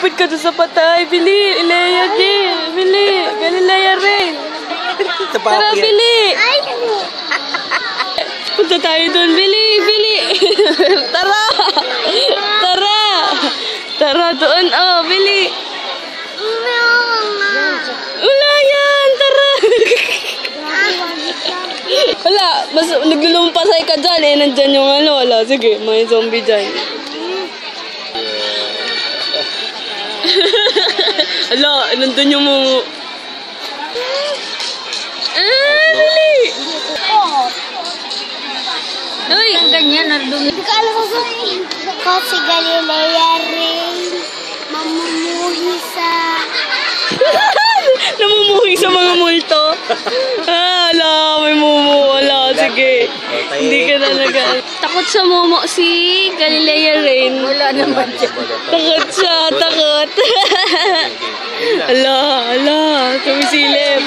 Lumapit ka doon sa patay. Bili, Leia din. Bili, Galilea rin. Tara, Bili. Punta tayo doon. Bili, Bili. Tara. Tara. Tara doon. Oh, Bili. Wala yan. Tara. Wala. Mas naglulumpasay ka dyan eh. Nandyan yung ano. Wala. Sige, may zombie dyan. Ala, nandun yung mga... Bili! Uy! Ang ganyan, nardumi. Hindi ko alam ko si Galilea rin. Mamumuhi sa... Namumuhi sa mga multo. Ala, may mumu. Wala, sige. Hindi ka talaga. Takot sa momo si Galilea rin. Wala naman siya. Takot siya, takot. Ala, ala, sumisilip.